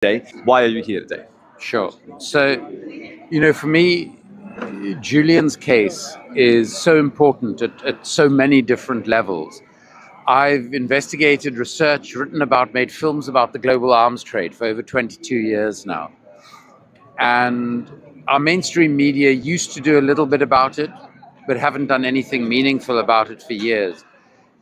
today. Why are you here today? Sure. So, for me, Julian's case is so important at so many different levels. I've investigated, researched, written about, made films about the global arms trade for over 22 years now. And our mainstream media used to do a little bit about it, but haven't done anything meaningful about it for years.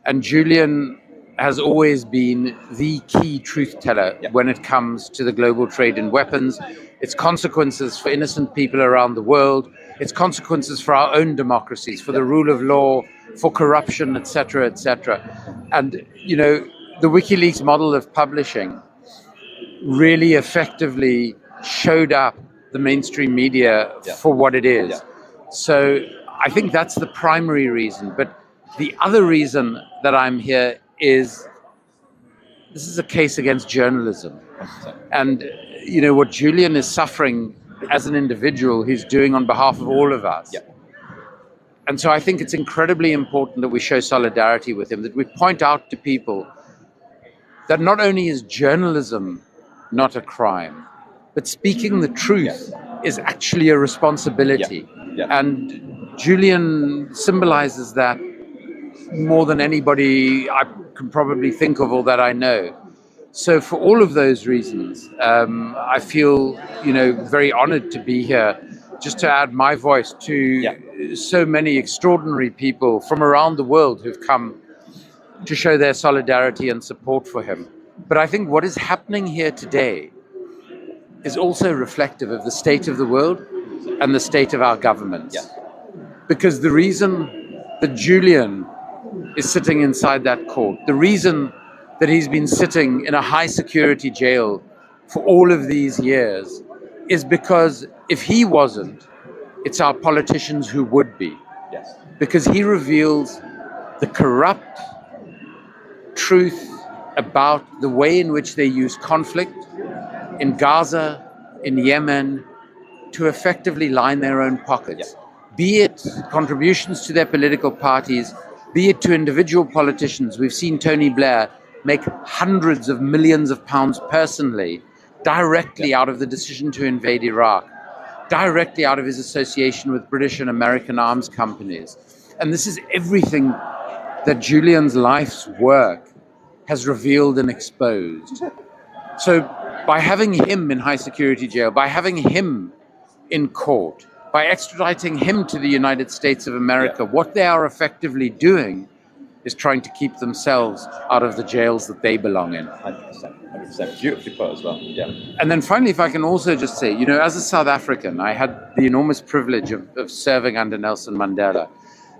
And Julian has always been the key truth teller when it comes to the global trade in weapons, its consequences for innocent people around the world, its consequences for our own democracies, for the rule of law, for corruption, etc., etc. And, the WikiLeaks model of publishing really effectively showed up the mainstream media for what it is. So I think that's the primary reason. But the other reason that I'm here is this is a case against journalism. And, what Julian is suffering as an individual, he's doing on behalf of all of us. And so I think it's incredibly important that we show solidarity with him, that we point out to people that not only is journalism not a crime, but speaking the truth is actually a responsibility. And Julian symbolizes that more than anybody I can probably think of or that I know. So for all of those reasons, I feel, very honored to be here, just to add my voice to so many extraordinary people from around the world who've come to show their solidarity and support for him. But I think what is happening here today is also reflective of the state of the world and the state of our governments. Because the reason that Julian is sitting inside that court, the reason that he's been sitting in a high security jail for all of these years, is because if he wasn't, it's our politicians who would be. Because he reveals the corrupt truth about the way in which they use conflict in Gaza, in Yemen, to effectively line their own pockets. Be it contributions to their political parties, be it to individual politicians. We've seen Tony Blair make hundreds of millions of pounds personally, directly out of the decision to invade Iraq, directly out of his association with British and American arms companies. And this is everything that Julian's life's work has revealed and exposed. So by having him in high security jail, by having him in court, by extraditing him to the United States of America, what they are effectively doing is trying to keep themselves out of the jails that they belong in. 100%. Beautifully put as well. And then finally, if I can also just say, as a South African, I had the enormous privilege of serving under Nelson Mandela.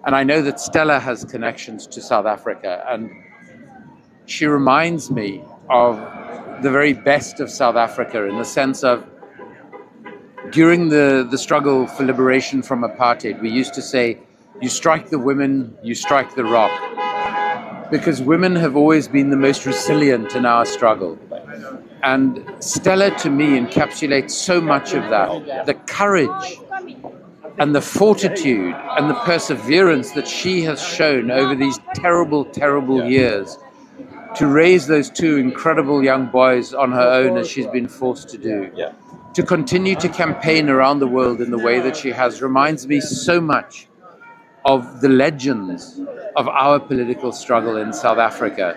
And I know that Stella has connections to South Africa. And she reminds me of the very best of South Africa in the sense of during the struggle for liberation from apartheid, we used to say, you strike the women, you strike the rock. Because women have always been the most resilient in our struggle. And Stella, to me, encapsulates so much of that. The courage and the fortitude and the perseverance that she has shown over these terrible, terrible years to raise those two incredible young boys on her own as she's been forced to do. To continue to campaign around the world in the way that she has reminds me so much of the legends of our political struggle in South Africa.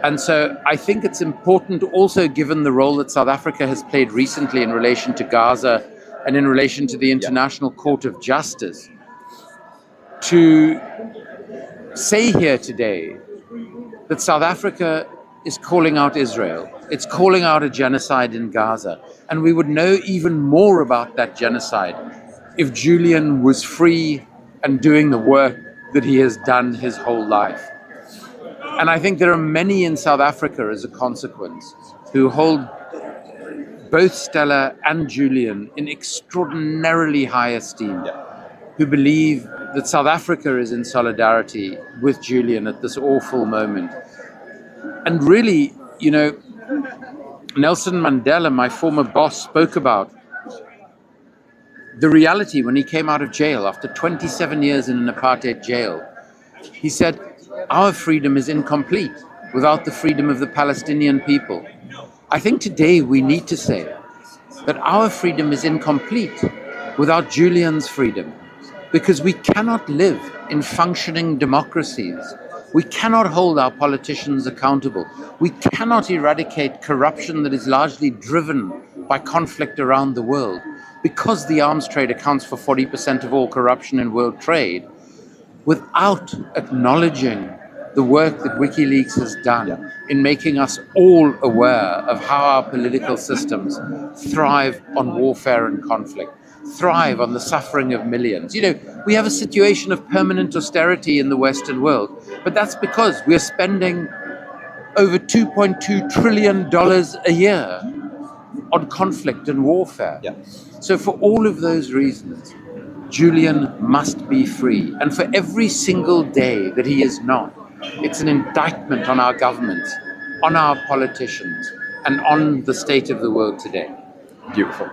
And so I think it's important also, given the role that South Africa has played recently in relation to Gaza and in relation to the International Court of Justice, to say here today that South Africa is calling out Israel. It's calling out a genocide in Gaza. And we would know even more about that genocide if Julian was free and doing the work that he has done his whole life. And I think there are many in South Africa as a consequence who hold both Stella and Julian in extraordinarily high esteem, who believe that South Africa is in solidarity with Julian at this awful moment. And really, Nelson Mandela, my former boss, spoke about the reality when he came out of jail after 27 years in an apartheid jail. He said, our freedom is incomplete without the freedom of the Palestinian people. I think today we need to say that our freedom is incomplete without Julian's freedom, because we cannot live in functioning democracies. We cannot hold our politicians accountable. We cannot eradicate corruption that is largely driven by conflict around the world. Because the arms trade accounts for 40% of all corruption in world trade, without acknowledging the work that WikiLeaks has done in making us all aware of how our political systems thrive on warfare and conflict, thrive on the suffering of millions. We have a situation of permanent austerity in the Western world, but that's because we're spending over $2.2 trillion a year on conflict and warfare. So for all of those reasons, Julian must be free. And for every single day that he is not, it's an indictment on our governments, on our politicians, and on the state of the world today. Beautiful.